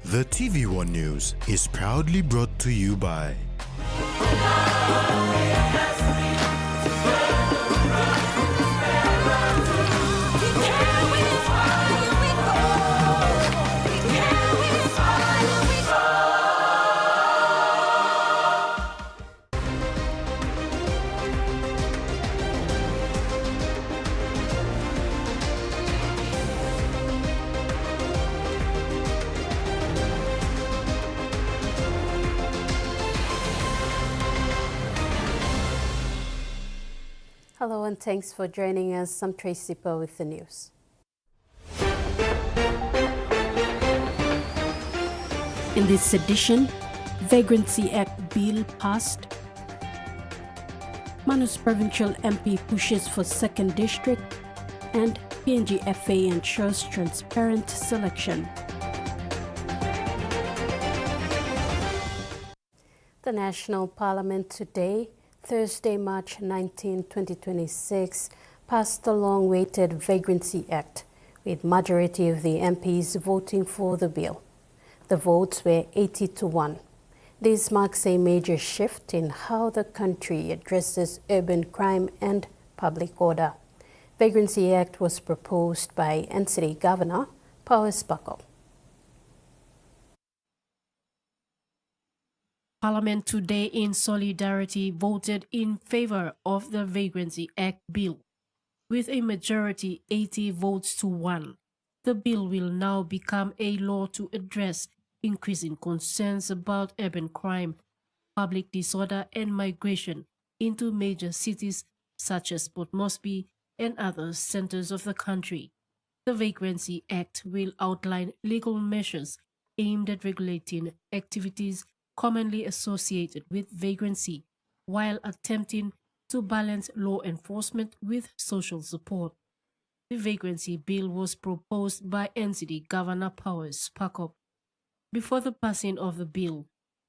The TVWAN News is proudly brought to you by Hello and thanks for joining us. I'm Tracy Poe with the news. In this edition, Vagrancy Act bill passed. Manus provincial MP pushes for 2nd district, and PNG-FA ensures transparent selection. The National Parliament today, Thursday, March 19, 2026, passed the long-awaited Vagrancy Act, with majority of the MPs voting for the bill. The votes were 80-1. This marks a major shift in how the country addresses urban crime and public order. Vagrancy Act was proposed by NCD Governor Powers Buckle. Parliament today in solidarity voted in favor of the Vagrancy Act bill. With a majority 80 votes to 1, the bill will now become a law to address increasing concerns about urban crime, public disorder and migration into major cities such as Port Moresby and other centers of the country. The Vagrancy Act will outline legal measures aimed at regulating activities commonly associated with vagrancy, while attempting to balance law enforcement with social support. The Vagrancy Bill was proposed by NCD Governor Powers Buckle. Before the passing of the bill,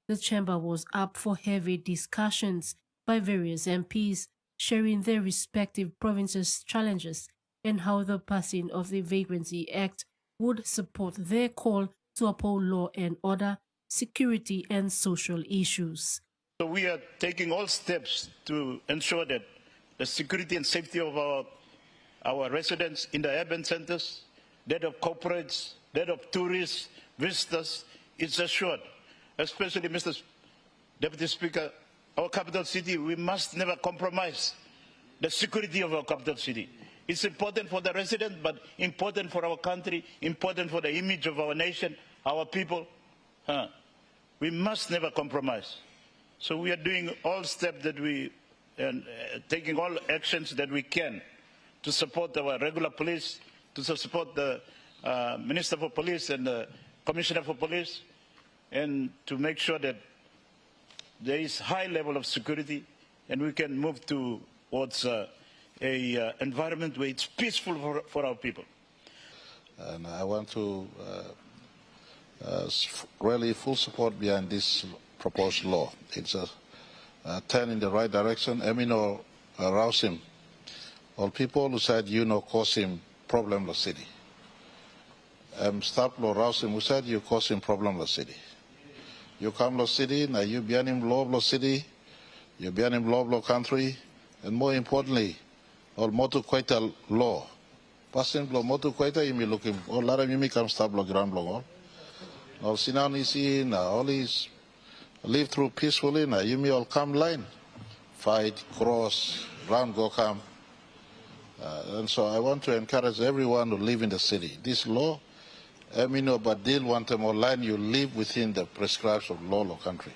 the chamber was up for heavy discussions by various MPs, sharing their respective provinces' challenges and how the passing of the Vagrancy Act would support their call to uphold law and order, security and social issues. So we are taking all steps to ensure that the security and safety of our residents in the urban centers, that of corporates, that of tourists, visitors, is assured. Especially, Mr. Deputy Speaker, our capital city, we must never compromise the security of our capital city. It's important for the residents, but important for our country, important for the image of our nation, our people. We must never compromise. So we are doing all steps that taking all actions that we can to support our regular police, to support the Minister for Police and the Commissioner for Police, and to make sure that there is high level of security and we can move towards an environment where it's peaceful for our people. And I want to really full support behind this proposed law. It's a turn in the right direction. Emino Rausim, all people who said cause him problem the city. Staplo Rausim who said you cause him problem the city. You come to city, now you behind him law city, you behind him law country, and more importantly, all motu quaita law. Passing law motu quaita you may look him all lot of you may come staplo ground law. All Sinan is in, all is live through peacefully, now you may all come line, fight, cross, round, go come. And so I want to encourage everyone to live in the city. This law, but deal want them online, you live within the prescribed of law of country.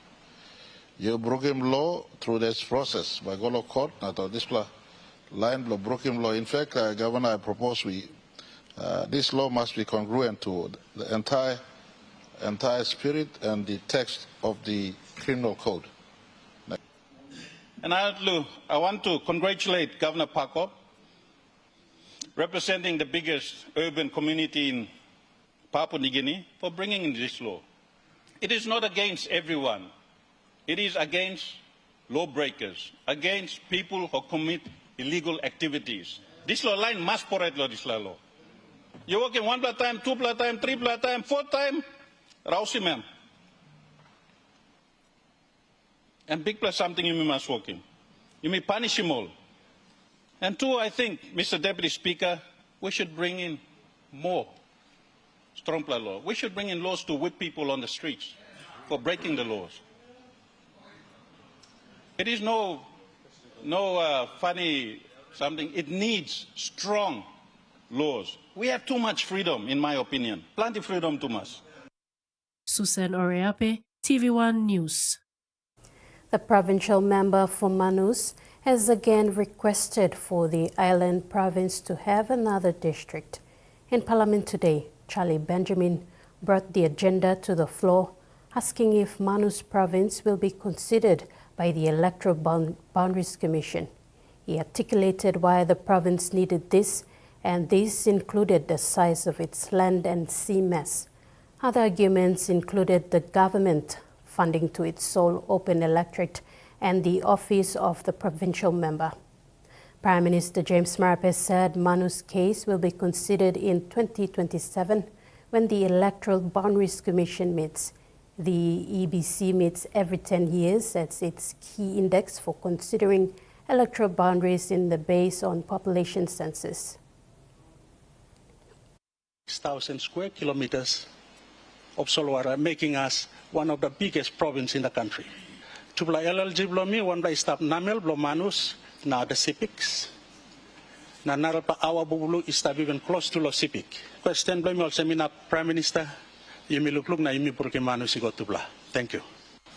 You broke him law through this process by Golo court, not this line law, broke him law. In fact, Governor, I propose this law must be congruent to the entire spirit and the text of the criminal code. And I want to congratulate Governor Buckle, representing the biggest urban community in Papua New Guinea, for bringing in this law. It is not against everyone. It is against lawbreakers, against people who commit illegal activities. This law line must operate this law. You work in 1 time, 2 time, 3 time, 4 time, Rausi man. And big plus something you must work in. You may punish him all. And two, I think, Mr. Deputy Speaker, we should bring in more Strompler law. We should bring in laws to whip people on the streets for breaking the laws. It is no funny something. It needs strong laws. We have too much freedom, in my opinion. Plenty freedom too much. Susan Oreape, TVWAN News. The provincial member for Manus has again requested for the island province to have another district. In Parliament today, Charlie Benjamin brought the agenda to the floor, asking if Manus province will be considered by the Electoral Boundaries Commission. He articulated why the province needed this, and this included the size of its land and sea mass. Other arguments included the government funding to its sole open electorate and the office of the provincial member. Prime Minister James Marape said Manus' case will be considered in 2027 when the Electoral Boundaries Commission meets. The EBC meets every 10 years as its key index for considering electoral boundaries in the base on population census. 6,000 square kilometers of Solwara, making us one of the biggest provinces in the country. To play eligible me, one day stop Namel, Blomanus, now the Cipics. Na narapa awa bubulu is even close to Los Cipic. Question blame also mina Prime Minister, yumi lukluk na yumi purke Manus go to bla. Thank you.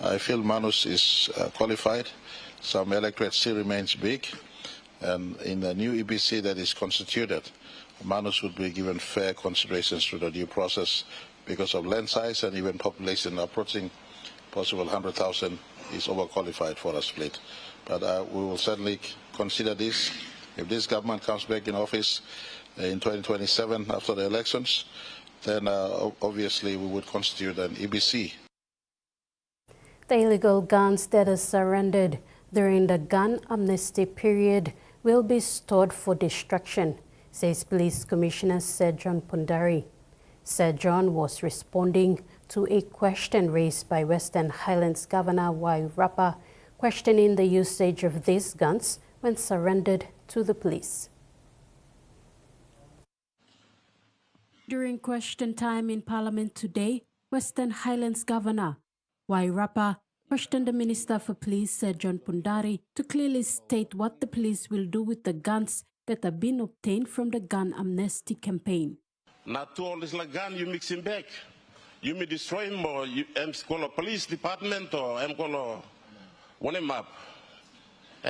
I feel Manus is qualified. Some electorate still remains big. And in the new EBC that is constituted, Manus would be given fair considerations through the due process because of land size and even population approaching possible 100,000 is overqualified for a split. But we will certainly consider this. If this government comes back in office in 2027 after the elections, then obviously we would constitute an EBC. The illegal guns that are surrendered during the gun amnesty period will be stored for destruction, says Police Commissioner Sir John Pundari. Sir John was responding to a question raised by Western Highlands Governor Wairapa, questioning the usage of these guns when surrendered to the police. During question time in Parliament today, Western Highlands Governor Wairapa questioned the Minister for Police, Sir John Pundari, to clearly state what the police will do with the guns that have been obtained from the gun amnesty campaign. Not to all this like gun, you mix him back. You may destroy him, or you call a police department, or call one him up.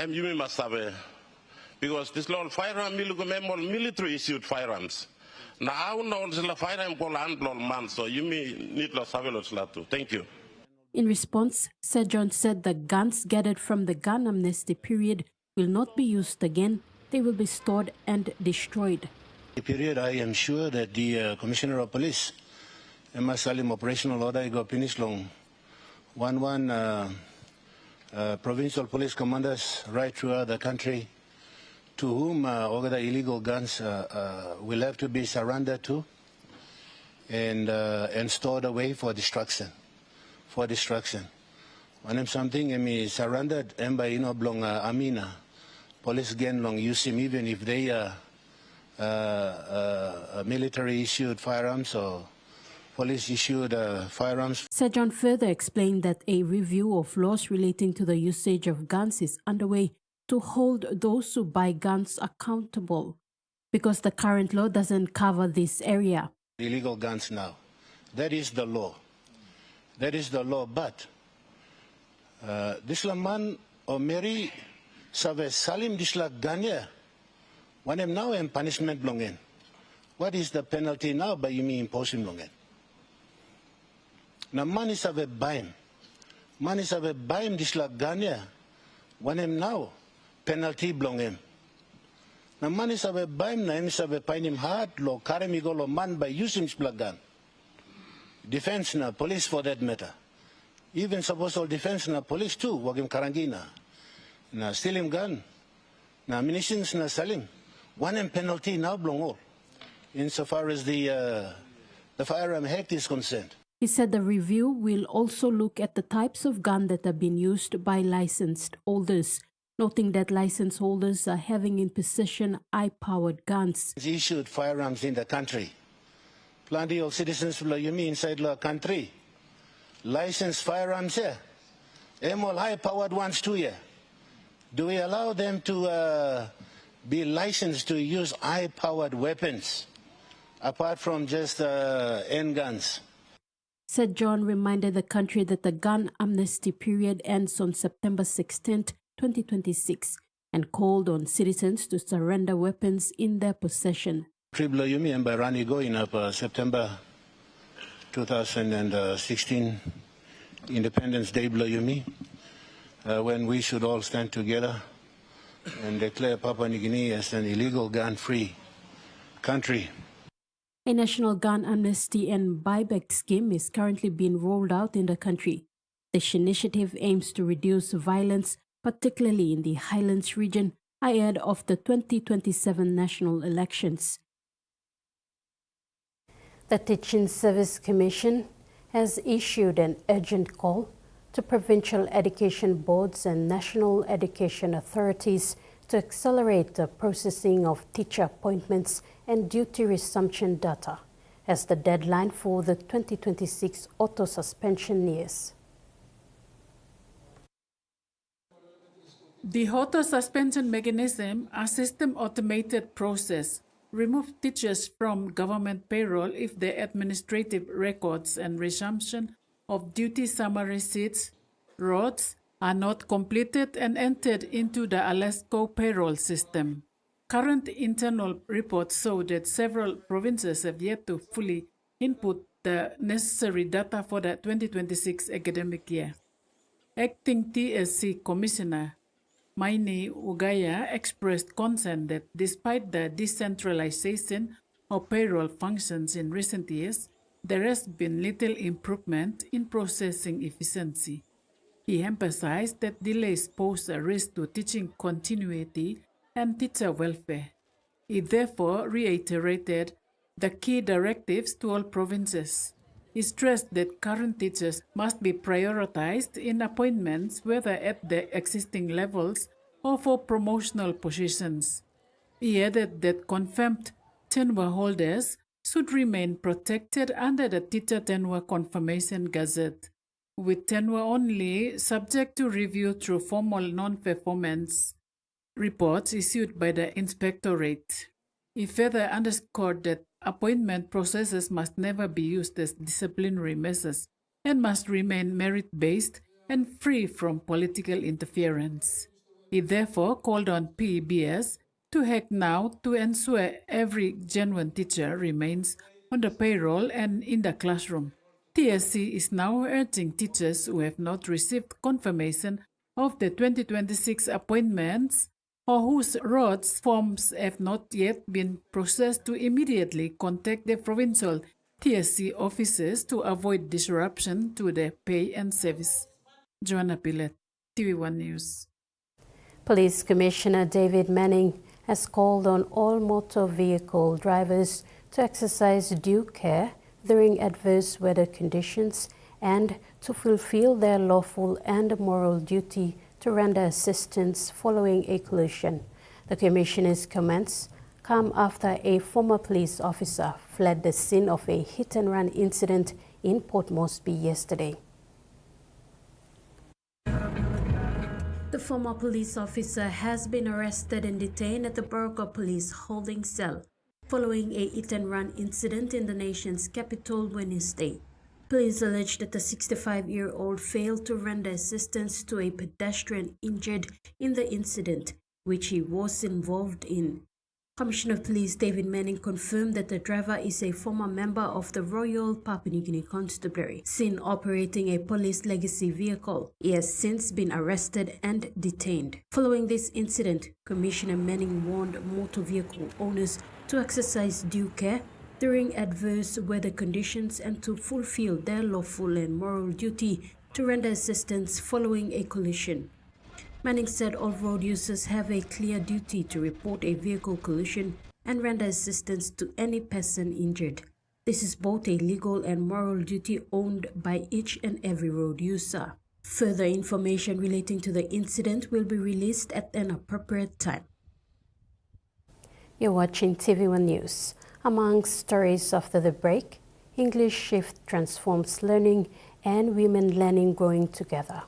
You may must have a, because this law firearm military issued firearms. Now no this firearm call handball man, so you may need to have a lot too. Thank you. In response, Sir John said the guns gathered from the gun amnesty period will not be used again. They will be stored and destroyed. The period, I am sure that the Commissioner of Police, Emma Salim Operational Order, go finish long. Provincial police commanders right throughout the country, to whom all the illegal guns will have to be surrendered to and stored away for destruction. When something surrendered, by belong Amina, police again long use him even if they are military issued firearms or police issued firearms. Sir John further explained that a review of laws relating to the usage of guns is underway to hold those who buy guns accountable, because the current law doesn't cover this area. Illegal guns now. That is the law. But this man or Mary Save Salim Disla Ganya, when I'm now in punishment belonging. What is the penalty now by you me imposing belonging? Now money save baim. Money save baim Disla Ganya, when I'm now penalty belonging. Now money save baim na em save pain him hard lo karemigo lo man by using splagan. Defense na police for that matter. Even suppose all defense na police too, wagim karangina. Na stealing gun. Na munitions na salim. One penalty now belong all. Insofar as the Firearm Act is concerned. He said the review will also look at the types of gun that have been used by licensed holders, noting that license holders are having in possession high-powered guns. Issued firearms in the country. Plenty of citizens inside the country. Licensed firearms here. All high-powered ones too here. Do we allow them to be licensed to use high-powered weapons, apart from just handguns? Said John reminded the country that the gun amnesty period ends on September 16, 2026, and called on citizens to surrender weapons in their possession. Yumi and Barani going up September 2016, Independence Day Yumi, when we should all stand together and declare Papua New Guinea as an illegal gun-free country. A national gun amnesty and buyback scheme is currently being rolled out in the country. This initiative aims to reduce violence, particularly in the Highlands region, ahead of the 2027 national elections. The Teaching Service Commission has issued an urgent call to provincial education boards and national education authorities to accelerate the processing of teacher appointments and duty resumption data as the deadline for the 2026 auto-suspension nears. The auto-suspension mechanism, a system-automated process, removes teachers from government payroll if the administrative records and resumption of duty summary sheets, RODs, are not completed and entered into the ALESCO payroll system. Current internal reports show that several provinces have yet to fully input the necessary data for the 2026 academic year. Acting TSC Commissioner Maini Ugaya expressed concern that despite the decentralization of payroll functions in recent years, there has been little improvement in processing efficiency. He emphasized that delays pose a risk to teaching continuity and teacher welfare. He therefore reiterated the key directives to all provinces. He stressed that current teachers must be prioritized in appointments, whether at the existing levels or for promotional positions. He added that confirmed tenure holders should remain protected under the Teacher Tenure Confirmation Gazette, with tenure only subject to review through formal non-performance reports issued by the Inspectorate. He further underscored that appointment processes must never be used as disciplinary measures and must remain merit-based and free from political interference. He therefore called on PEBS to act now to ensure every genuine teacher remains on the payroll and in the classroom. TSC is now urging teachers who have not received confirmation of the 2026 appointments or whose RODS forms have not yet been processed to immediately contact the provincial TSC offices to avoid disruption to their pay and service. Joanna Pillet, TVWAN News. Police Commissioner David Manning has called on all motor vehicle drivers to exercise due care during adverse weather conditions and to fulfill their lawful and moral duty to render assistance following a collision. The Commissioner's comments come after a former police officer fled the scene of a hit-and-run incident in Port Moresby yesterday. The former police officer has been arrested and detained at the Burqa Police holding cell following a hit-and-run incident in the nation's capital Wednesday. Police allege that the 65-year-old failed to render assistance to a pedestrian injured in the incident, which he was involved in. Commissioner of Police David Manning confirmed that the driver is a former member of the Royal Papua New Guinea Constabulary, seen operating a police legacy vehicle. He has since been arrested and detained. Following this incident, Commissioner Manning warned motor vehicle owners to exercise due care during adverse weather conditions and to fulfill their lawful and moral duty to render assistance following a collision. Manning said all road users have a clear duty to report a vehicle collision and render assistance to any person injured. This is both a legal and moral duty owned by each and every road user. Further information relating to the incident will be released at an appropriate time. You're watching TVWAN News. Among stories after the break, English shift transforms learning and women learning growing together.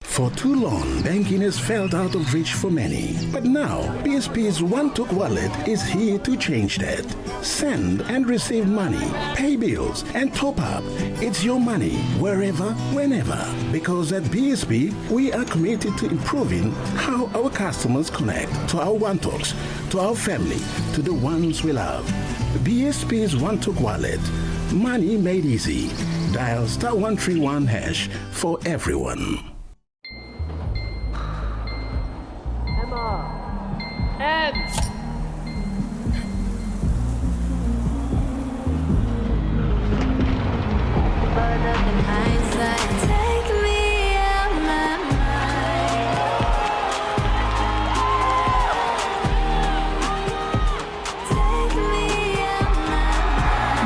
For too long, banking has felt out of reach for many. But now, PSP's One-Took Wallet is here to change that. Send and receive money, pay bills, and top up. It's your money, wherever, whenever. Because at PSP, we are committed to improving how our customers connect to our One-Toks, to our family, to the ones we love. PSP's One-Took Wallet. Money made easy. Dial *131# for everyone.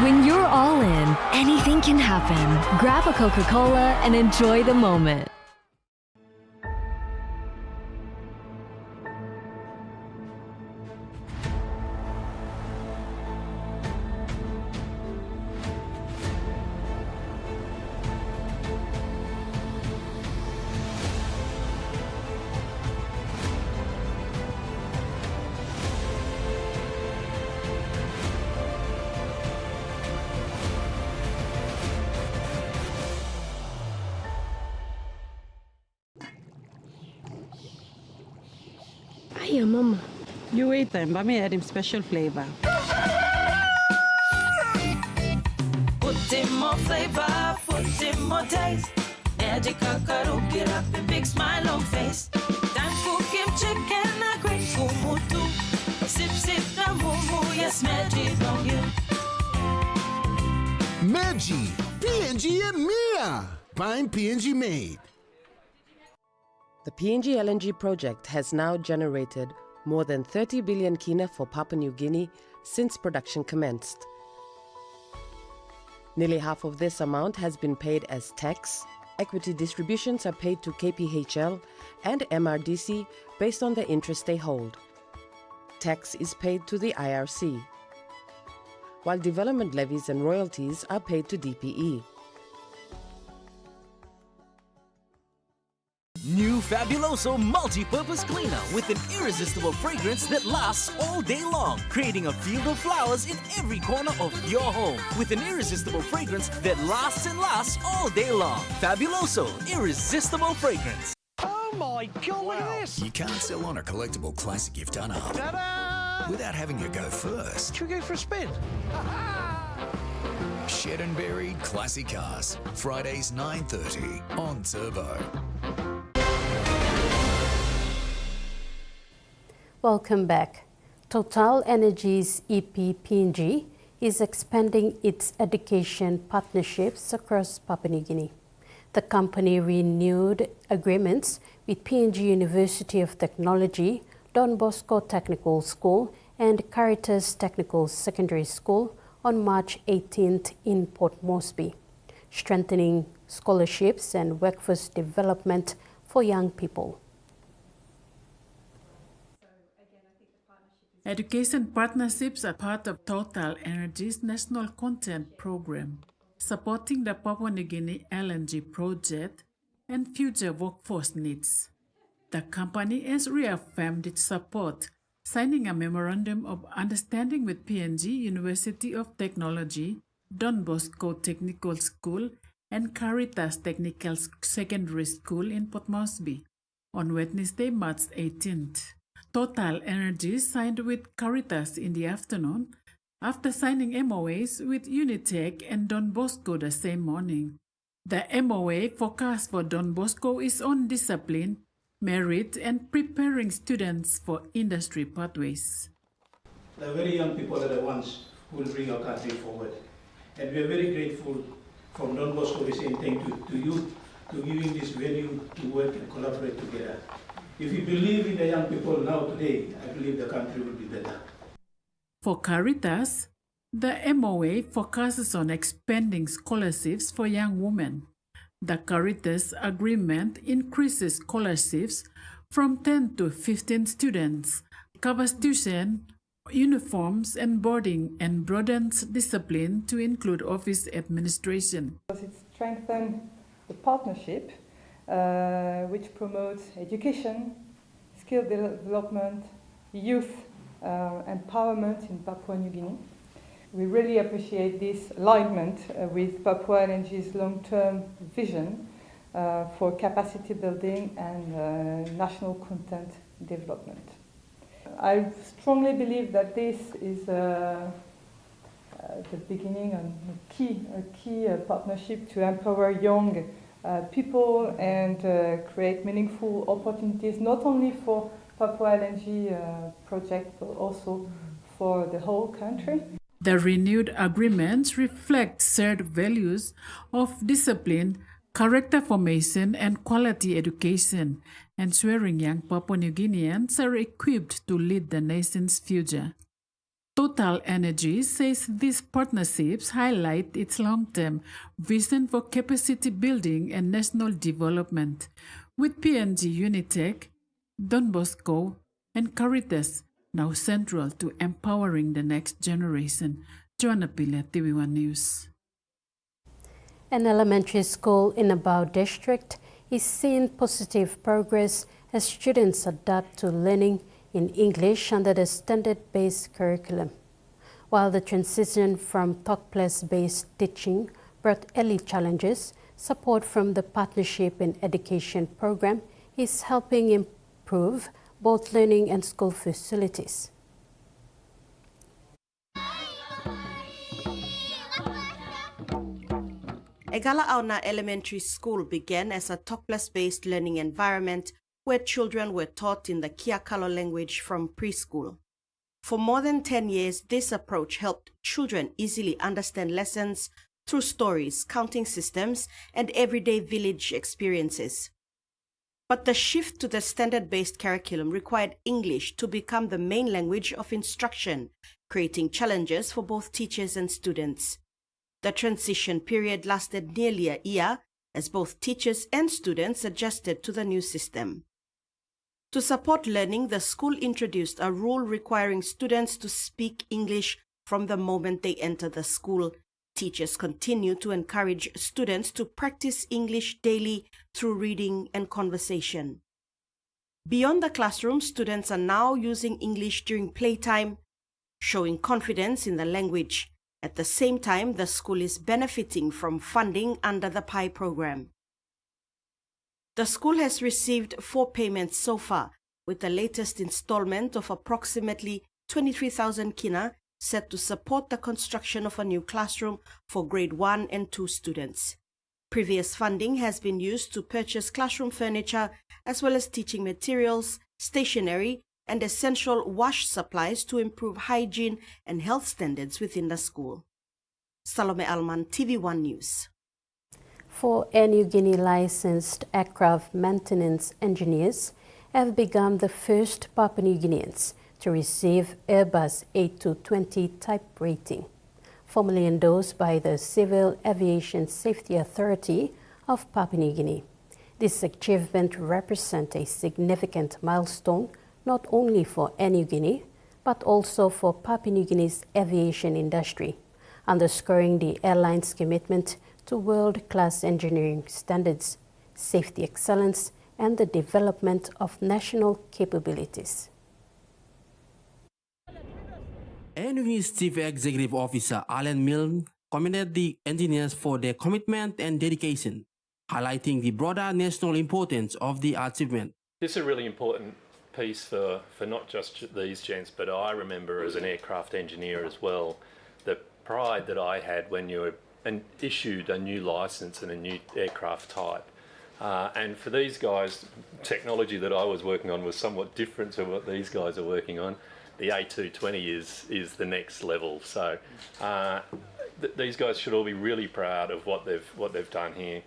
When you're all in, anything can happen. Grab a Coca-Cola and enjoy the moment. Hiya, Mama. You wait then, but me add him special flavor. Put in more flavor, put in more taste. Magic kakaru, get up a big smile on face. Time for Kim chicken, a great kumu too. Sip, sip, the moo, yes, magic on you. Maggi, PNG and Mia. Find PNG made. The PNG LNG project has now generated more than 30 billion kina for Papua New Guinea since production commenced. Nearly half of this amount has been paid as tax. Equity distributions are paid to KPHL and MRDC based on the interest they hold. Tax is paid to the IRC, while development levies and royalties are paid to DPE. New Fabuloso multi-purpose cleaner with an irresistible fragrance that lasts all day long, creating a field of flowers in every corner of your home with an irresistible fragrance that lasts and lasts all day long. Fabuloso, irresistible fragrance. Oh my God, look at this! You can't sell on a collectible classic you've done up without having to go first. Should we go for a spin? Shed and Buried Classic Cars, Fridays 9:30 on Turbo. Welcome back. Total Energy's EP PNG is expanding its education partnerships across Papua New Guinea. The company renewed agreements with PNG University of Technology, Don Bosco Technical School, and Caritas Technical Secondary School on March 18th in Port Moresby, strengthening scholarships and workforce development for young people. Education partnerships are part of Total Energy's National Content Program, supporting the Papua New Guinea LNG project and future workforce needs. The company has reaffirmed its support, signing a Memorandum of Understanding with PNG University of Technology, Don Bosco Technical School, and Caritas Technical Secondary School in Port Moresby on Wednesday, March 18th. Total Energy signed with Caritas in the afternoon after signing MOAs with Unitech and Don Bosco the same morning. The MOA focus for Don Bosco is on discipline, merit, and preparing students for industry pathways. The very young people are the ones who will bring our country forward. And we are very grateful from Don Bosco, we say thank you to you, to giving this venue to work and collaborate together. If you believe in the young people now today, I believe the country will be better. For Caritas, the MOA focuses on expanding scholarships for young women. The Caritas agreement increases scholarships from 10 to 15 students, covers tuition, uniforms and boarding, and broadens discipline to include office administration. It strengthens the partnership, which promotes education, skill development, youth empowerment in Papua New Guinea. We really appreciate this alignment with Papua LNG's long-term vision for capacity building and national content development. I strongly believe that this is the beginning and a key partnership to empower young people and create meaningful opportunities not only for Papua LNG project but also for the whole country. The renewed agreements reflect shared values of discipline, character formation, and quality education, ensuring young Papua New Guineans are equipped to lead the nation's future. Total Energy says these partnerships highlight its long-term vision for capacity building and national development, with PNG Unitech, Don Bosco, and Caritas now central to empowering the next generation. Joanna Pila, TVWAN News. An elementary school in Abao district is seeing positive progress as students adapt to learning in English under the standard-based curriculum. While the transition from talk-plus-based teaching brought early challenges, support from the Partnership in Education program is helping improve both learning and school facilities. Egala Auna Elementary School began as a talk-plus-based learning environment where children were taught in the Kiakalo language from preschool. For more than 10 years, this approach helped children easily understand lessons through stories, counting systems, and everyday village experiences. But the shift to the standard-based curriculum required English to become the main language of instruction, creating challenges for both teachers and students. The transition period lasted nearly a year as both teachers and students adjusted to the new system. To support learning, the school introduced a rule requiring students to speak English from the moment they enter the school. Teachers continue to encourage students to practice English daily through reading and conversation. Beyond the classroom, students are now using English during playtime, showing confidence in the language. At the same time, the school is benefiting from funding under the PI program. The school has received 4 payments so far, with the latest installment of approximately 23,000 kina set to support the construction of a new classroom for grade 1 and 2 students. Previous funding has been used to purchase classroom furniture as well as teaching materials, stationery, and essential wash supplies to improve hygiene and health standards within the school. Salome Alman, TV1 News. 4 Air Niugini licensed aircraft maintenance engineers have become the first Papua New Guineans to receive Airbus A220 type rating, formally endorsed by the Civil Aviation Safety Authority of Papua New Guinea. This achievement represents a significant milestone not only for Air Niugini, but also for Papua New Guinea's aviation industry, underscoring the airline's commitment to world-class engineering standards, safety excellence, and the development of national capabilities. Air Niugini's Chief Executive Officer Alan Milne commended the engineers for their commitment and dedication, highlighting the broader national importance of the achievement. This is a really important piece for not just these gents, but I remember as an aircraft engineer as well, the pride that I had when you were issued a new license and a new aircraft type. And for these guys, technology that I was working on was somewhat different to what these guys are working on. The A220 is the next level. So these guys should all be really proud of what they've done here.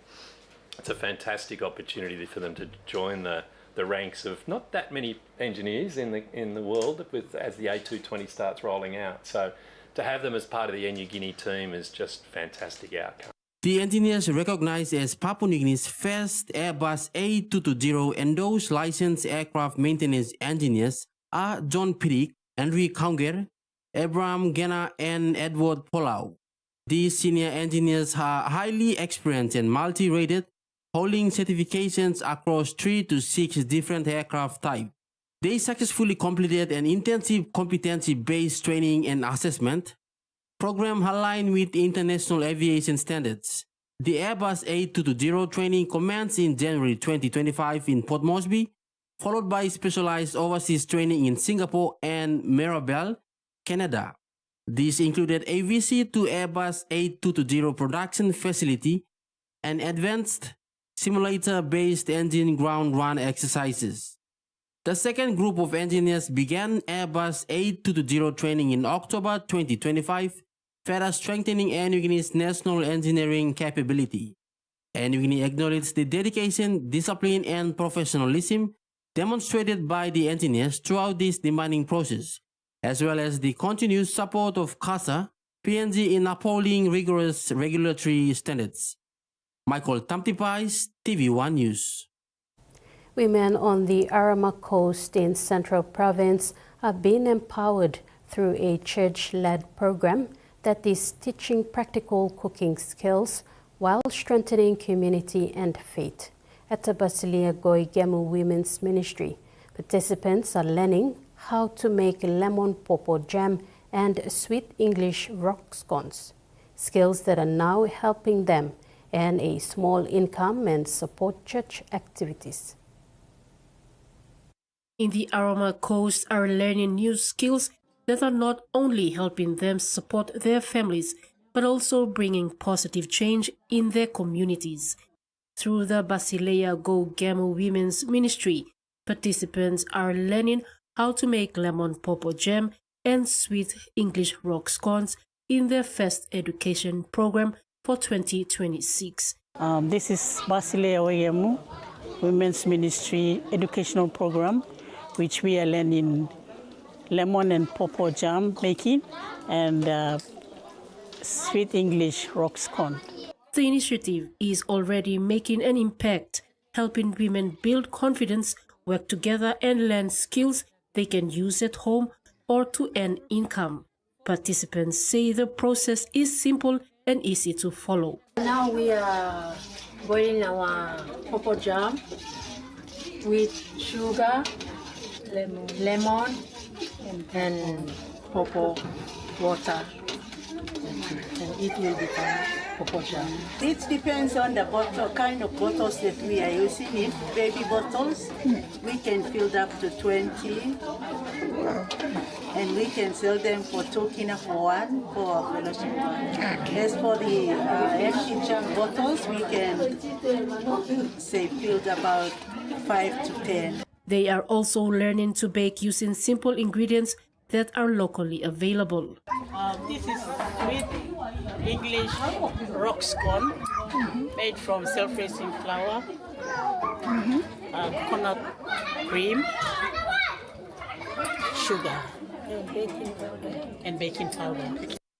It's a fantastic opportunity for them to join the the ranks of not that many engineers in the world as the A220 starts rolling out. So to have them as part of the Air Niugini team is just fantastic outcome. The engineers recognized as Papua New Guinea's first Airbus A220 and those licensed aircraft maintenance engineers are John Pirik, Henry Kaunger, Abraham Gena, and Edward Polau. These senior engineers are highly experienced and multi-rated, holding certifications across 3 to 6 different aircraft types. They successfully completed an intensive competency-based training and assessment program aligned with international aviation standards. The Airbus A220 training commenced in January 2025 in Port Moresby, followed by specialized overseas training in Singapore and Mirabel, Canada. This included a visit to Airbus A220 production facility and advanced simulator-based engine ground run exercises. The second group of engineers began Airbus A220 training in October 2025, further strengthening Air Niugini's national engineering capability. Air Niugini acknowledged the dedication, discipline, and professionalism demonstrated by the engineers throughout this demanding process, as well as the continued support of CASA, PNG in upholding rigorous regulatory standards. Michael Tamtipais, TVWAN News. Women on the Arama Coast in Central Province are being empowered through a church-led program that is teaching practical cooking skills while strengthening community and faith. At the Basilia Goigemu Women's Ministry, participants are learning how to make lemon popo jam and sweet English rock scones, skills that are now helping them earn a small income and support church activities. In the Arama Coast are learning new skills that are not only helping them support their families, but also bringing positive change in their communities. Through the Basileia Goigemu Women's Ministry, participants are learning how to make lemon popo jam and sweet English rock scones in their first education program for 2026. This is Basileia Goigemu Women's Ministry educational program, which we are learning lemon and popo jam making and sweet English rock scone. The initiative is already making an impact, helping women build confidence, work together and learn skills they can use at home or to earn income. Participants say the process is simple and easy to follow. Now we are boiling our popo jam with sugar, lemon and popo water, and it will become popo jam. It depends on the bottle, kind of bottles that we are using. If baby bottles, we can fill up to 20, and we can sell them for 2 kina for one, for our fellowship one. As for the empty jam bottles, we can say filled about 5 to 10. They are also learning to bake using simple ingredients that are locally available. This is sweet English rock scone made from self-raising flour, coconut cream, sugar, and baking powder.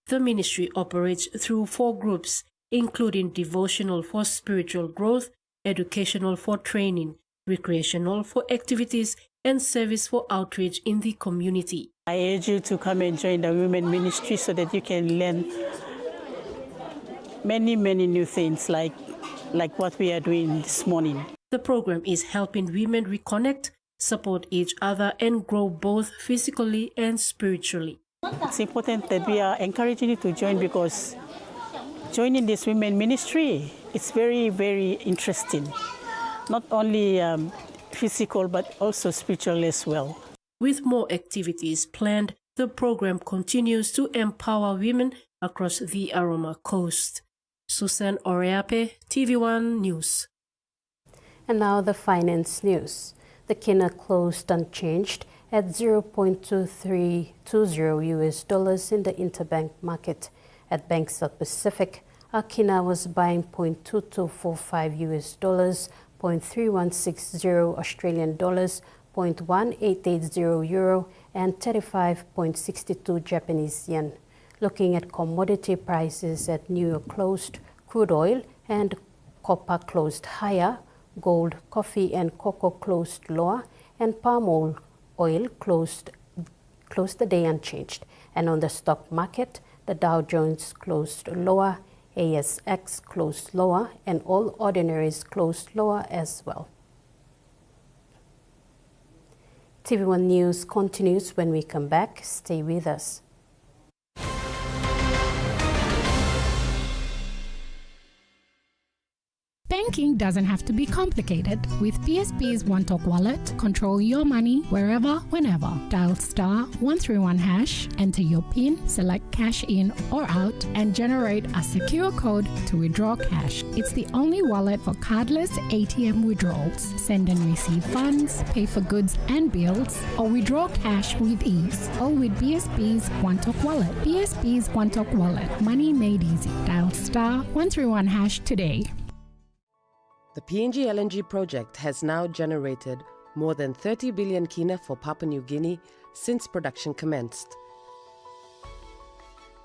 The ministry operates through 4 groups, including devotional for spiritual growth, educational for training, recreational for activities, and service for outreach in the community. I urge you to come and join the women ministry so that you can learn many new things like what we are doing this morning. The program is helping women reconnect, support each other, and grow both physically and spiritually. It's important that we are encouraging you to join, because joining this women ministry, it's very interesting. Not only physical, but also spiritual as well. With more activities planned, the program continues to empower women across the Arama Coast. Susan Oreape, TVWAN News. And now the finance news. The kina closed unchanged at $0.2320 US in the interbank market. At Bank South Pacific, our kina was buying $0.2245 US, 0.3160 Australian dollars, 0.1880 euro, and 35.62 Japanese yen. Looking at commodity prices at New York closed, crude oil and copper closed higher, gold, coffee and cocoa closed lower, and palm oil closed the day unchanged. And on the stock market, the Dow Jones closed lower, ASX closed lower, and all ordinaries closed lower as well. TV1 News continues when we come back. Stay with us. Banking doesn't have to be complicated. With PSP's One Talk Wallet, control your money wherever, whenever. Dial *131#, enter your PIN, select cash in or out, and generate a secure code to withdraw cash. It's the only wallet for cardless ATM withdrawals. Send and receive funds, pay for goods and bills, or withdraw cash with ease. All with PSP's One Talk Wallet. PSP's One Talk Wallet. Money made easy. Dial *131# today. The PNG LNG project has now generated more than 30 billion kina for Papua New Guinea since production commenced.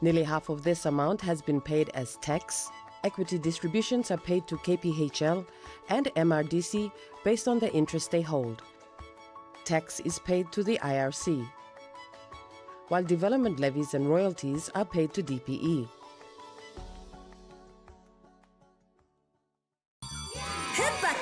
Nearly half of this amount has been paid as tax. Equity distributions are paid to KPHL and MRDC based on the interest they hold. Tax is paid to the IRC, while development levies and royalties are paid to DPE.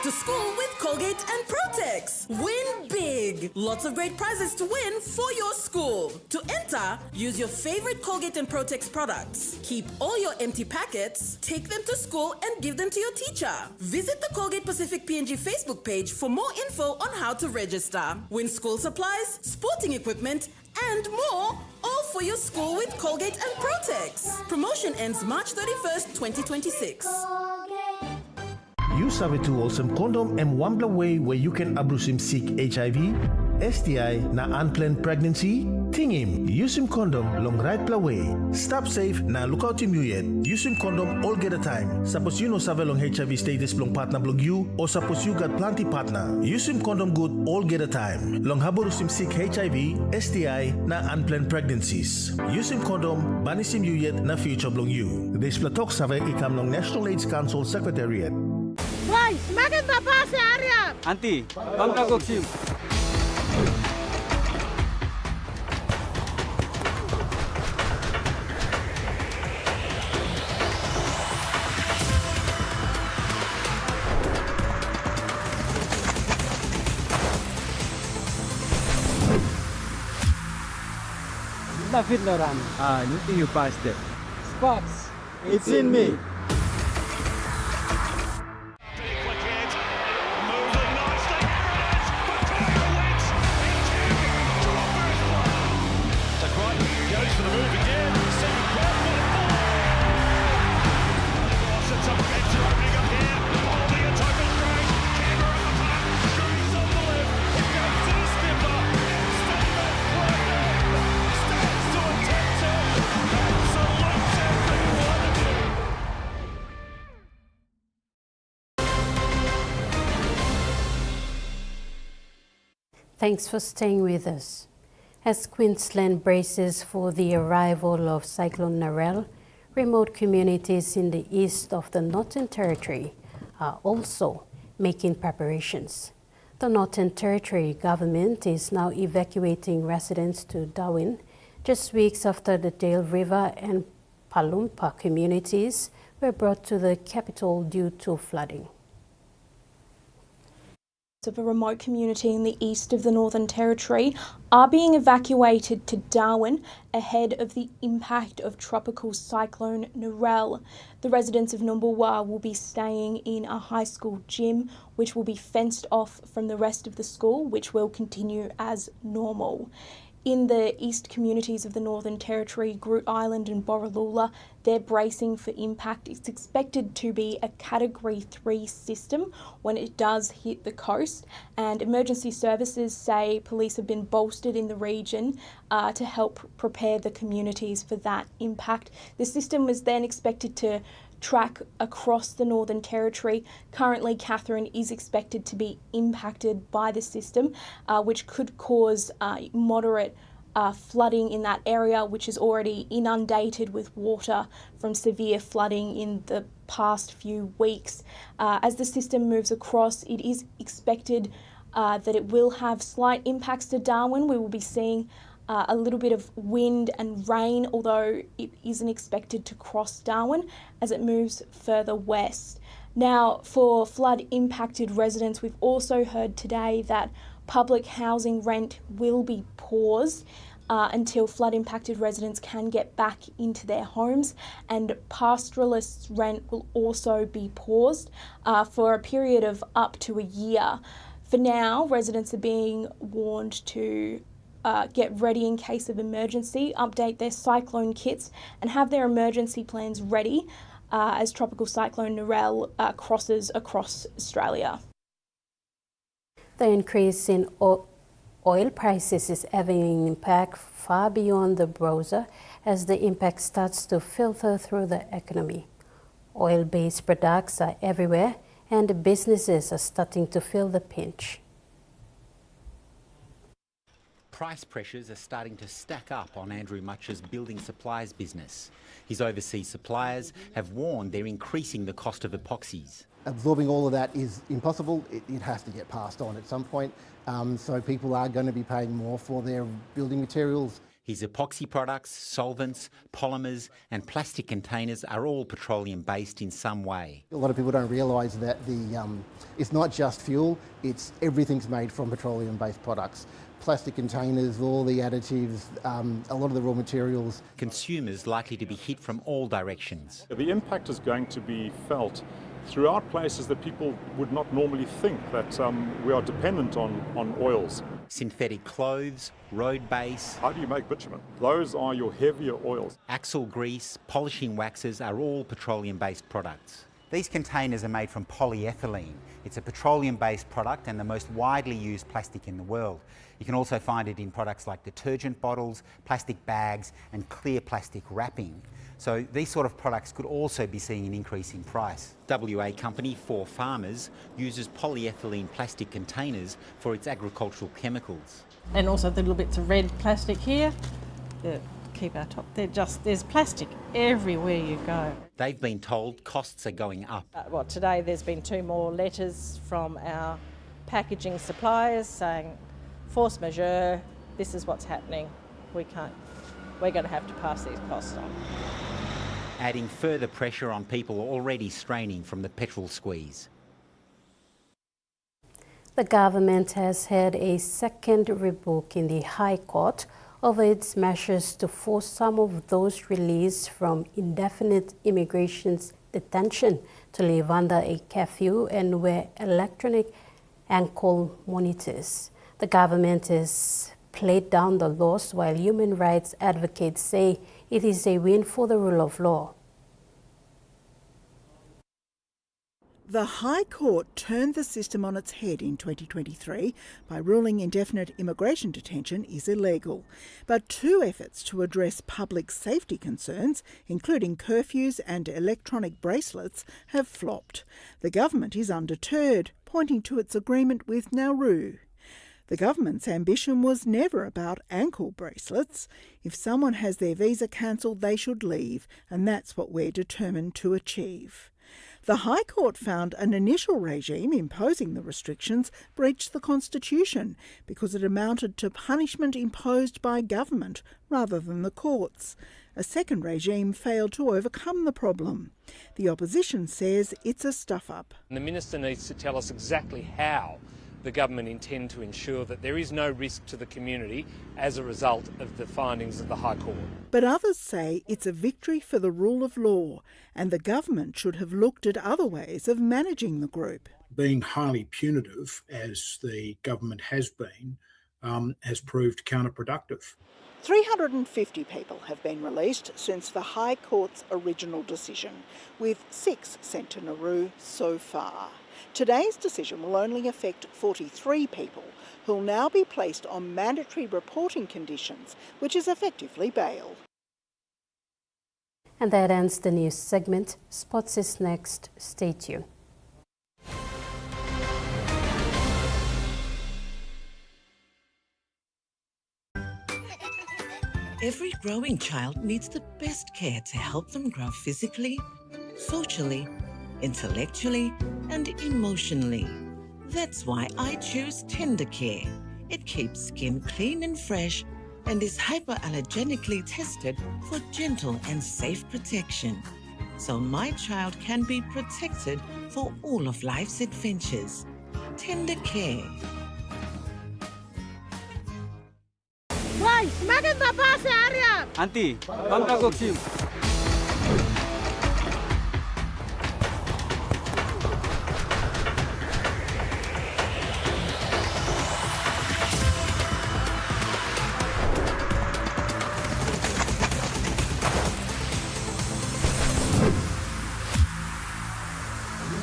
To school with Colgate and Protex. Win big! Lots of great prizes to win for your school. To enter, use your favorite Colgate and Protex products. Keep all your empty packets, take them to school and give them to your teacher. Visit the Colgate Pacific PNG Facebook page for more info on how to register. Win school supplies, sporting equipment, and more, all for your school with Colgate and Protex. Promotion ends March 31st, 2026. You sabi tool some condom and one way where you can abuse him sick HIV, STI na unplanned pregnancy. Tingim, use him condom long right way. Stop safe na look out him you yet. Use him condom all get a time. Suppose you know sabi long HIV status long partner blog you or suppose you got plenty partner. Use him condom good all get a time. Long haborus him sick HIV, STI na unplanned pregnancies. Use him condom banis him you yet na future blog you. This platok sabi ikam long National AIDS Council Secretariat. Hoy, semakin bapa sa area. Auntie, bang kagok sim. David Loran. You think you passed it? Sparks, it's in me. Thanks for staying with us. As Queensland braces for the arrival of Cyclone Narelle, remote communities in the east of the Northern Territory are also making preparations. The Northern Territory government is now evacuating residents to Darwin, just weeks after the Dale River and Palumpa communities were brought to the capital due to flooding. Of a remote community in the east of the Northern Territory are being evacuated to Darwin ahead of the impact of tropical cyclone Narelle. The residents of Numbulwar will be staying in a high school gym, which will be fenced off from the rest of the school, which will continue as normal. In the east communities of the Northern Territory, Groot Island and Borroloola, they're bracing for impact. It's expected to be a Category 3 system when it does hit the coast, and emergency services say police have been bolstered in the region to help prepare the communities for that impact. The system was then expected to track across the Northern Territory. Currently, Catherine is expected to be impacted by the system, which could cause moderate flooding in that area, which is already inundated with water from severe flooding in the past few weeks. As the system moves across, it is expected that it will have slight impacts to Darwin. We will be seeing a little bit of wind and rain, although it isn't expected to cross Darwin as it moves further west. Now, for flood-impacted residents, we've also heard today that public housing rent will be paused until flood-impacted residents can get back into their homes, and pastoralists' rent will also be paused for a period of up to a year. For now, residents are being warned to get ready in case of emergency, update their cyclone kits and have their emergency plans ready as Tropical Cyclone Narelle crosses across Australia. The increase in oil prices is having an impact far beyond the browser as the impact starts to filter through the economy. Oil-based products are everywhere and businesses are starting to feel the pinch. Price pressures are starting to stack up on Andrew Much's building supplies business. His overseas suppliers have warned they're increasing the cost of epoxies. Absorbing all of that is impossible. It has to get passed on at some point. So people are going to be paying more for their building materials. His epoxy products, solvents, polymers and plastic containers are all petroleum-based in some way. A lot of people don't realise that it's not just fuel, it's everything's made from petroleum-based products. Plastic containers, all the additives, a lot of the raw materials. Consumers likely to be hit from all directions. The impact is going to be felt throughout places that people would not normally think that we are dependent on oils. Synthetic clothes, road base. How do you make bitumen? Those are your heavier oils. Axle grease, polishing waxes are all petroleum-based products. These containers are made from polyethylene. It's a petroleum-based product and the most widely used plastic in the world. You can also find it in products like detergent bottles, plastic bags and clear plastic wrapping. So these sort of products could also be seeing an increase in price. WA company 4 Farmers uses polyethylene plastic containers for its agricultural chemicals. And also the little bits of red plastic here that keep our top. There's plastic everywhere you go. They've been told costs are going up. Today there's been 2 more letters from our packaging suppliers saying, force majeure, this is what's happening. We're going to have to pass these costs on. Adding further pressure on people already straining from the petrol squeeze. The government has had a second rebook in the High Court over its measures to force some of those released from indefinite immigration detention to live under a curfew and wear electronic ankle monitors. The government has played down the laws while human rights advocates say it is a win for the rule of law. The High Court turned the system on its head in 2023 by ruling indefinite immigration detention is illegal. But 2 efforts to address public safety concerns, including curfews and electronic bracelets, have flopped. The government is undeterred, pointing to its agreement with Nauru. The government's ambition was never about ankle bracelets. If someone has their visa cancelled, they should leave, and that's what we're determined to achieve. The High Court found an initial regime imposing the restrictions breached the Constitution because it amounted to punishment imposed by government rather than the courts. A second regime failed to overcome the problem. The opposition says it's a stuff-up. The Minister needs to tell us exactly how the government intend to ensure that there is no risk to the community as a result of the findings of the High Court. But others say it's a victory for the rule of law and the government should have looked at other ways of managing the group. Being highly punitive, as the government has been, has proved counterproductive. 350 people have been released since the High Court's original decision, with 6 sent to Nauru so far. Today's decision will only affect 43 people who'll now be placed on mandatory reporting conditions, which is effectively bail. And that ends the news segment. Sports is next. Stay tuned. Every growing child needs the best care to help them grow physically, socially, intellectually, and emotionally. That's why I choose Tender Care. It keeps skin clean and fresh and is hypoallergenically tested for gentle and safe protection. So my child can be protected for all of life's adventures. Tender Care. Boy, semakin bapa si Arya. Auntie, bangka goksim.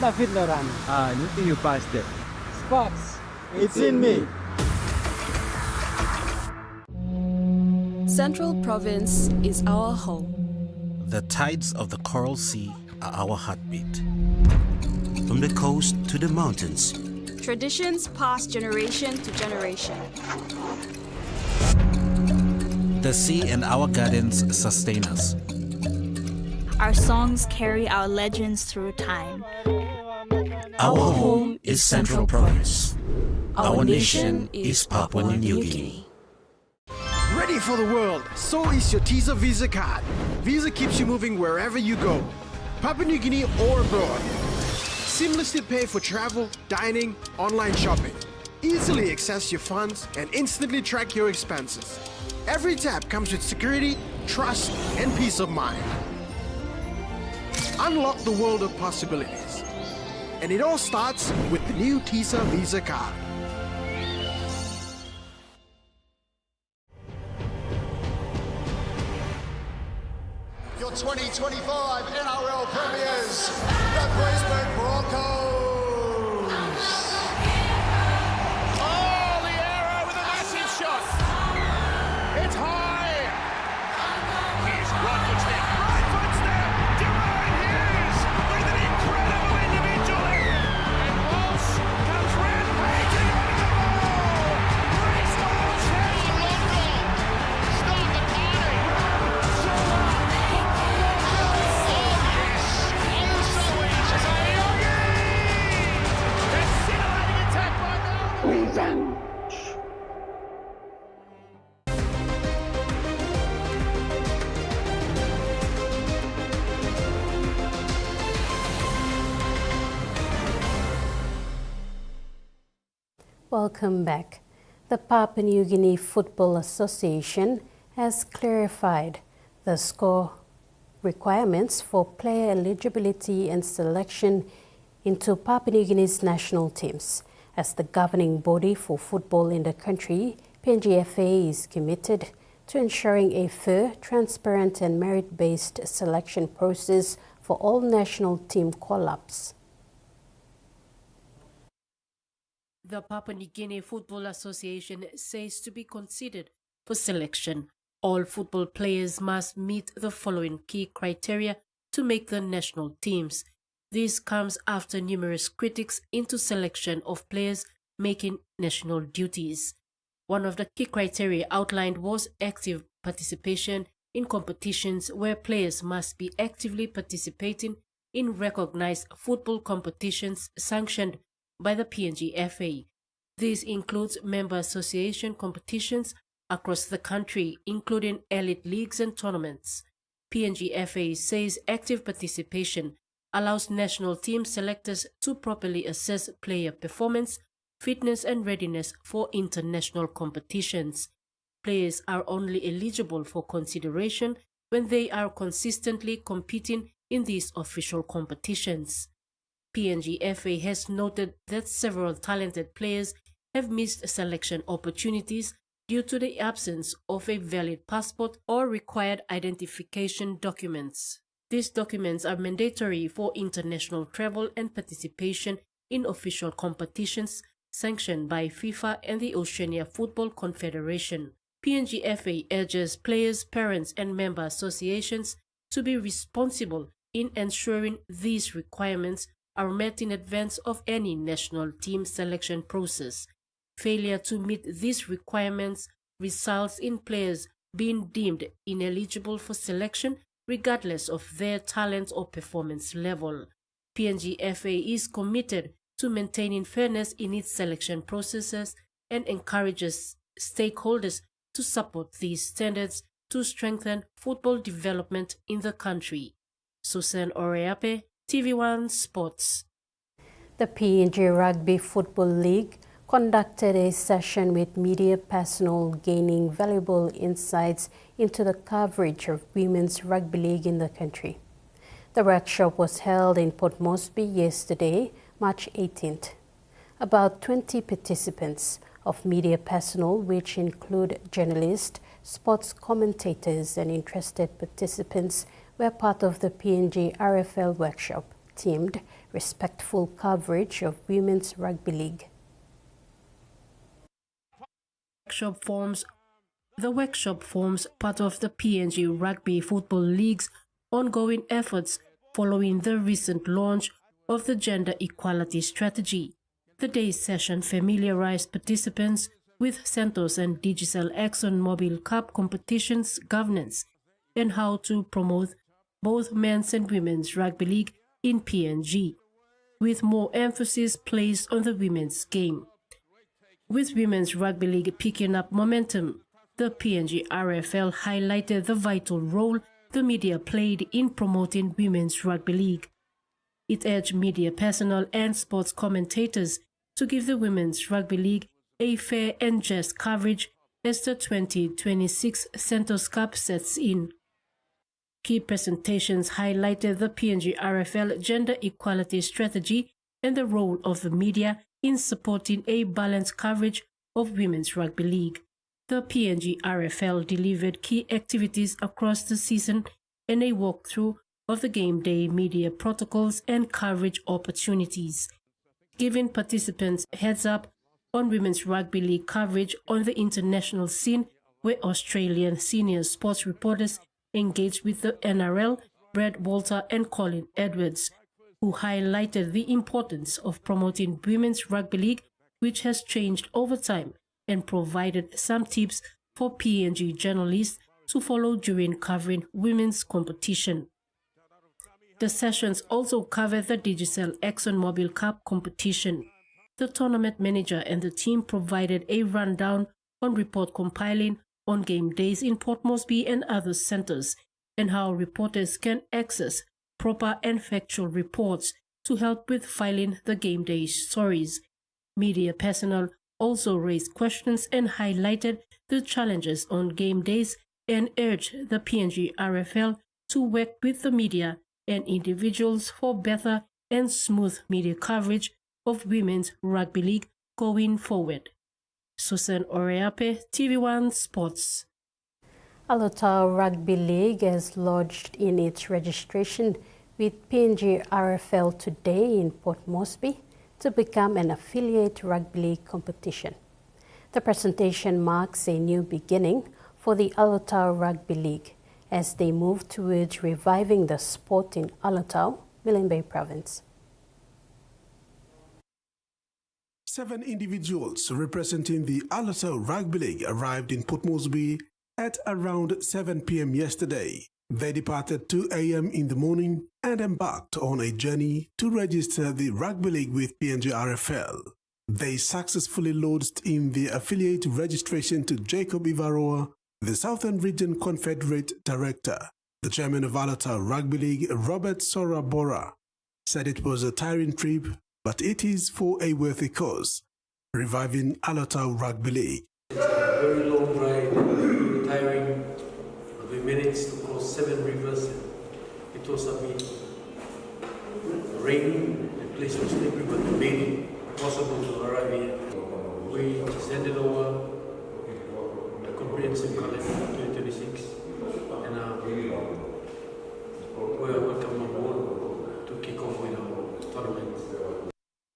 David Loran. Anything you passed it. Sparks, it's in me. Central Province is our home. The tides of the Coral Sea are our heartbeat. From the coast to the mountains, Traditions pass generation to generation. the sea and our gardens sustain us. Our songs carry our legends through time. Our home is Central Province. Our nation is Papua New Guinea. Ready for the world, so is your TISA Visa card. Visa keeps you moving wherever you go, Papua New Guinea or abroad. Seamlessly pay for travel, dining, online shopping. Easily access your funds and instantly track your expenses. Every tap comes with security, trust, and peace of mind. Unlock the world of possibilities. And it all starts with the new TISA Visa card. Your 2025 NRL premiers, the Brisbane Broncos. Oh, the arrow with a massive shot. It's high. Here's right footstep. Right footstep. Jerome Hughes with an incredible individual effort. And Walsh comes rampaging over the ball. Reece Walsh has the start the party. Welcome back. The Papua New Guinea Football Association has clarified the score requirements for player eligibility and selection into Papua New Guinea's national teams. As the governing body for football in the country, PNGFA is committed to ensuring a fair, transparent and merit-based selection process for all national team call-ups. The Papua New Guinea Football Association says to be considered for selection, all football players must meet the following key criteria to make the national teams. This comes after numerous critics into selection of players making national duties. One of the key criteria outlined was active participation in competitions where players must be actively participating in recognized football competitions sanctioned by the PNGFA. This includes member association competitions across the country, including elite leagues and tournaments. PNGFA says active participation allows national team selectors to properly assess player performance, fitness and readiness for international competitions. Players are only eligible for consideration when they are consistently competing in these official competitions. PNGFA has noted that several talented players have missed selection opportunities due to the absence of a valid passport or required identification documents. These documents are mandatory for international travel and participation in official competitions sanctioned by FIFA and the Oceania Football Confederation. PNGFA urges players, parents and member associations to be responsible in ensuring these requirements are met in advance of any national team selection process. Failure to meet these requirements results in players being deemed ineligible for selection regardless of their talent or performance level. PNGFA is committed to maintaining fairness in its selection processes and encourages stakeholders to support these standards to strengthen football development in the country. Susan Oreape, TV1 Sports. The PNG Rugby Football League conducted a session with media personnel gaining valuable insights into the coverage of women's rugby league in the country. The workshop was held in Port Moresby yesterday, March 18th. About 20 participants of media personnel, which include journalists, sports commentators and interested participants, were part of the PNG RFL workshop, themed Respectful Coverage of Women's Rugby League. The workshop forms part of the PNG Rugby Football League's ongoing efforts following the recent launch of the Gender Equality Strategy. The day's session familiarized participants with Santos and Digicel ExxonMobil Cup competitions governance and how to promote both men's and women's rugby league in PNG, with more emphasis placed on the women's game. With women's rugby league picking up momentum, the PNG RFL highlighted the vital role the media played in promoting women's rugby league. It urged media personnel and sports commentators to give the women's rugby league a fair and just coverage as the 2026 Santos Cup sets in. Key presentations highlighted the PNG RFL gender equality strategy and the role of the media in supporting a balanced coverage of women's rugby league. The PNG RFL delivered key activities across the season and a walkthrough of the game day media protocols and coverage opportunities, giving participants heads up on women's rugby league coverage on the international scene, where Australian senior sports reporters engaged with the NRL, Brad Walter and Colin Edwards, who highlighted the importance of promoting women's rugby league, which has changed over time, and provided some tips for PNG journalists to follow during covering women's competition. The sessions also covered the Digicel ExxonMobil Cup competition. The tournament manager and the team provided a rundown on report compiling on game days in Port Moresby and other centers, and how reporters can access proper and factual reports to help with filing the game day stories. Media personnel also raised questions and highlighted the challenges on game days and urged the PNG RFL to work with the media and individuals for better and smooth media coverage of women's rugby league going forward. Susan Oreape, TV1 Sports. Alotau Rugby League has lodged in its registration with PNG RFL today in Port Moresby to become an affiliate rugby league competition. The presentation marks a new beginning for the Alotau Rugby League as they move towards reviving the sport in Alotau, Milne Bay Province. 7 individuals representing the Alotau Rugby League arrived in Port Moresby at around 7 p.m. yesterday. They departed 2 a.m. in the morning and embarked on a journey to register the rugby league with PNG RFL. They successfully lodged in the affiliate registration to Jacob Ivaroa, the Southern Region Confederate Director. The chairman of Alotau Rugby League, Robert Sorabora, said it was a tiring trip, but it is for a worthy cause, reviving Alotau Rugby League. Very long ride, very tiring. We managed to cross 7 rivers. It was a bit rainy, the place was slippery, but we made it possible to arrive here. We handed over the comprehensive calendar 2026, and we are welcome on board to kick off with our tournament.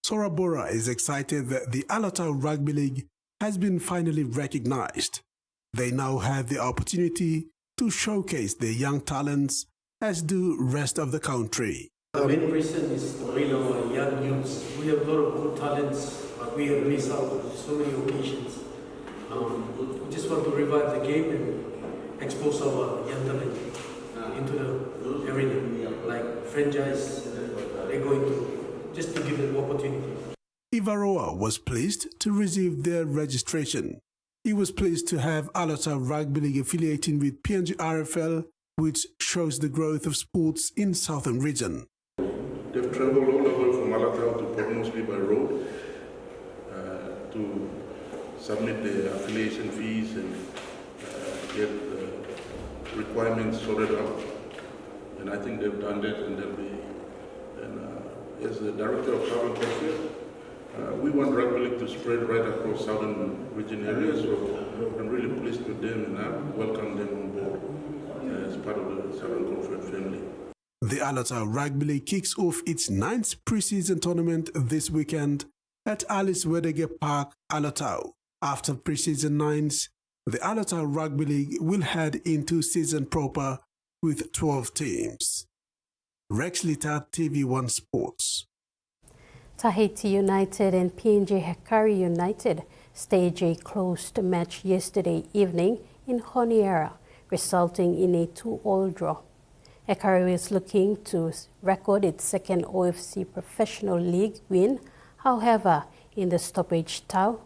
Sorabora is excited that the Alotau Rugby League has been finally recognized. They now have the opportunity to showcase their young talents as do rest of the country. The main reason is to bring our young youths. We have a lot of good talents, but we have missed out on so many occasions. We just want to revive the game and expose our young talent into the arena, like franchise. They're going to just to give them opportunity. Ivaroa was pleased to receive their registration. He was pleased to have Alata Rugby League affiliating with PNG RFL, which shows the growth of sports in southern region. They've traveled all the way from Alata to Port Moresby by road to submit the affiliation fees and get the requirements sorted out. And I think they've done that, and they'll be. And as the director of Southern Conflict, we want rugby league to spread right across southern region areas. So I'm really pleased with them, and I welcome them on board as part of the Southern Conflict family. The Alata Rugby League kicks off its 9th preseason tournament this weekend at Alice Wedege Park, Alatau. After preseason 9s, the Alata Rugby League will head into season proper with 12 teams. Rex Lita, TVWAN Sports. Tahiti United and PNG Hekari United staged a closed match yesterday evening in Honiara, resulting in a 2-2 draw. Hekari is looking to record its second OFC Professional League win. However, in the stoppage time,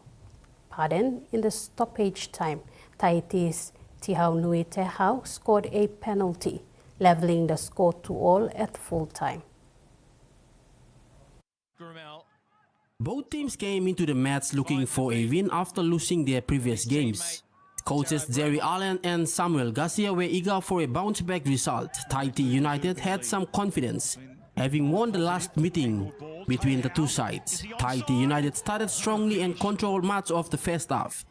Tahiti's Tihau Nui Tehau scored a penalty, leveling the score 2-2 at full time. Both teams came into the match looking for a win after losing their previous games. Coaches Jerry Allen and Samuel Garcia were eager for a bounce-back result. Tahiti United had some confidence, having won the last meeting between the two sides. Tahiti United started strongly and controlled much of the first half.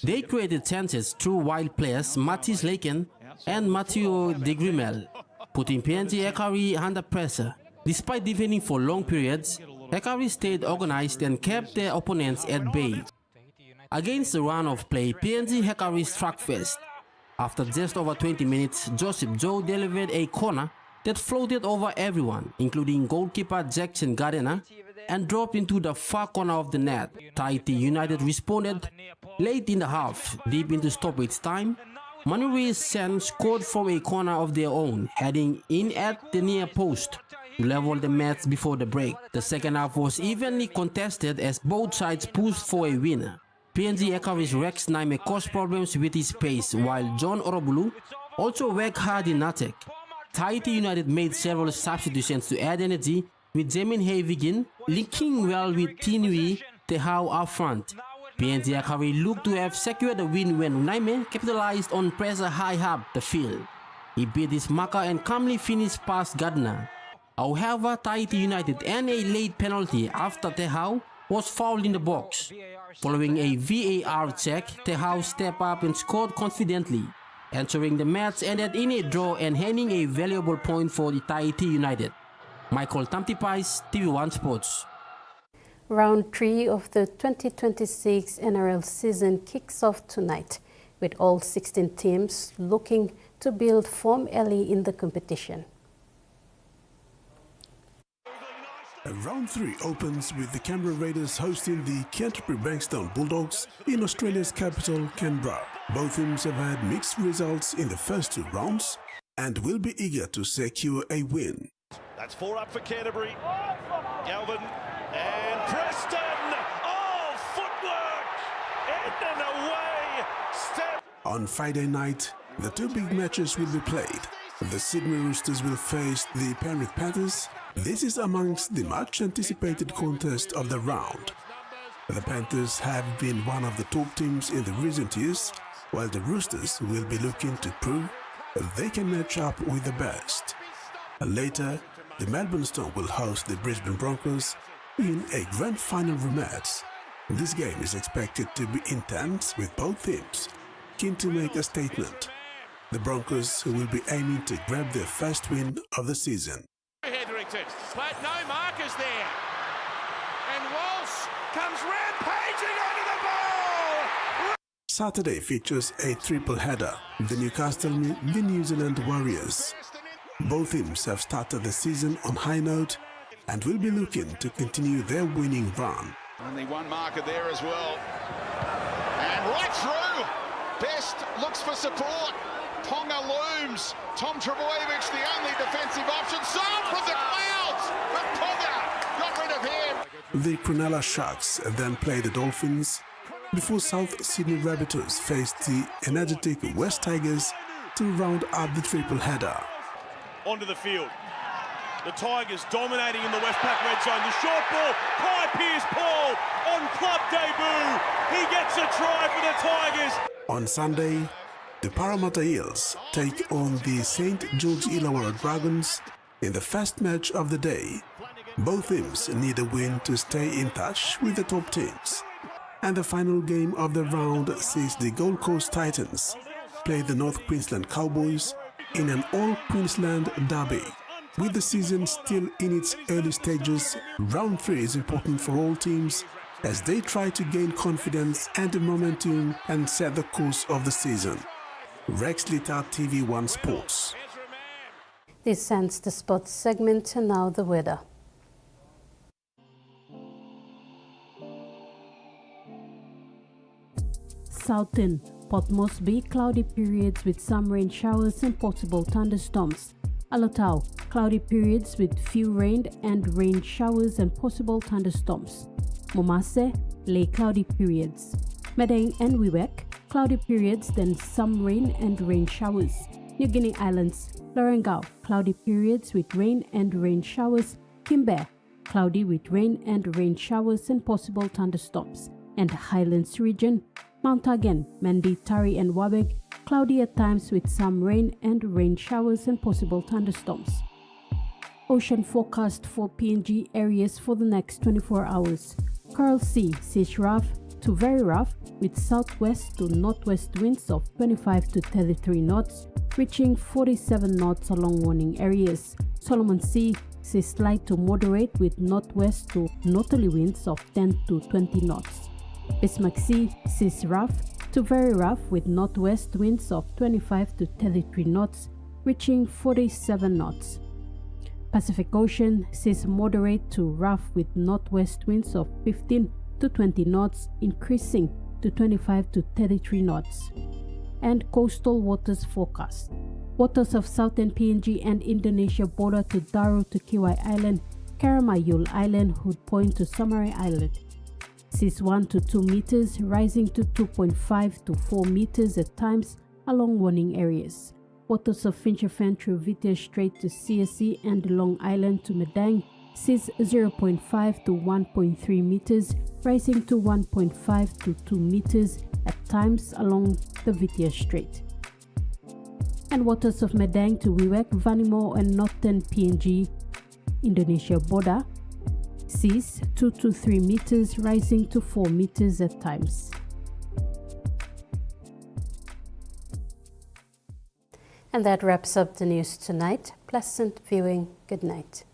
They created chances through wild players Matis Laken and Matteo De Grimel, putting PNG Hekari under pressure. Despite defending for long periods, Hekari stayed organized and kept their opponents at bay. Against the run of play, PNG Hekari struck first. After just over 20 minutes, Joseph Joe delivered a corner that floated over everyone, including goalkeeper Jackson Gardner, and dropped into the far corner of the net. Tahiti United responded late in the half. Deep into stoppage time, Manuri Sen scored from a corner of their own, heading in at the near post to level the match before the break. The second half was evenly contested as both sides pushed for a winner. PNG Hekari's Rex Naime caused problems with his pace, while John Orobulu also worked hard in attack. Tahiti United made several substitutions to add energy, with Jamin Havigin linking well with Tinui Tehau up front. PNG Hekari looked to have secured the win when Naime capitalized on pressure high up the field. He beat his marker and calmly finished past Gardner. However, Tahiti United earned a late penalty after Tehau was fouled in the box. Following a VAR check, Tehau stepped up and scored confidently. Entering the match ended in a draw and handing a valuable point for the Tahiti United. Michael Tamtipais, TV1 Sports. Round 3 of the 2026 NRL season kicks off tonight, with all 16 teams looking to build form early in the competition. Round 3 opens with the Canberra Raiders hosting the Canterbury Bankstown Bulldogs in Australia's capital, Canberra. Both teams have had mixed results in the first 2 rounds and will be eager to secure a win. That's 4 up for Canterbury. Galvin and Preston. Oh, footwork! In and away. Step. On Friday night, the 2 big matches will be played. The Sydney Roosters will face the Penrith Panthers. This is amongst the much-anticipated contest of the round. The Panthers have been one of the top teams in the recent years, while the Roosters will be looking to prove that they can match up with the best. Later, the Melbourne Storm will host the Brisbane Broncos in a grand final rematch. This game is expected to be intense, with both teams keen to make a statement. The Broncos will be aiming to grab their first win of the season. Hetherington, but no markers there. And Walsh comes rampaging onto the ball. Saturday features a triple header. The Newcastle meet the New Zealand Warriors. Both teams have started the season on high note and will be looking to continue their winning run. Only one marker there as well. And right through. Best looks for support. Ponga looms. Tom Trebojevic, the only defensive option. Sold from the clouds, but Ponga got rid of him. The Cronulla Sharks then play the Dolphins before South Sydney Rabbitohs face the energetic West Tigers to round up the triple header. Onto the field. The Tigers dominating in the Westpac red zone. The short ball, Kai Pearce-Paul on club debut. He gets a try for the Tigers. On Sunday, the Parramatta Eels take on the St. George Illawarra Dragons in the first match of the day. Both teams need a win to stay in touch with the top teams. And the final game of the round sees the Gold Coast Titans play the North Queensland Cowboys in an all-Queensland derby. With the season still in its early stages, round 3 is important for all teams as they try to gain confidence and momentum and set the course of the season. Rex Litter, TV1 Sports. This ends the sports segment, and now the weather. Southern Port Moresby, cloudy periods with some rain showers and possible thunderstorms. Alotau, cloudy periods with few rain and rain showers and possible thunderstorms. Momase, lay cloudy periods. Madang and Wewak, cloudy periods then some rain and rain showers. New Guinea Islands, Lorengau, cloudy periods with rain and rain showers. Kimber, cloudy with rain and rain showers and possible thunderstorms. And Highlands region, Mount Again, Mandi, Tari and Wabeg, cloudy at times with some rain and rain showers and possible thunderstorms. Ocean forecast for PNG areas for the next 24 hours. Coral Sea sees rough to very rough with southwest to northwest winds of 25 to 33 knots, reaching 47 knots along warning areas. Solomon Sea sees light to moderate with northwest to northerly winds of 10 to 20 knots. Bismarck Sea sees rough to very rough with northwest winds of 25 to 33 knots, reaching 47 knots. Pacific Ocean sees moderate to rough with northwest winds of 15 to 20 knots, increasing to 25 to 33 knots. And coastal waters forecast. Waters of southern PNG and Indonesia border to Daru to Kiwai Island, Karamayul Island, Hood Point to Samarai Island. Seas 1 to 2 meters, rising to 2.5 to 4 meters at times along warning areas. Waters of Finchafan through Vitia Strait to CSE and Long Island to Madang, seas 0.5 to 1.3 meters, rising to 1.5 to 2 meters at times along the Vitia Strait. And waters of Madang to Wewak, Vanimo and northern PNG, Indonesia border, seas 2 to 3 meters, rising to 4 meters at times. And that wraps up the news tonight. Pleasant viewing. Good night.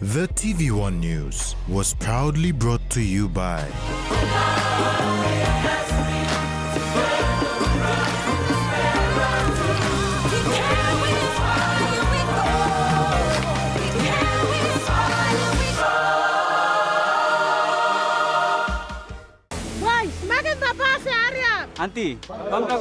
The TVWAN News was proudly brought to you by Boy, semakin tak pas ya Arya. Auntie, bangga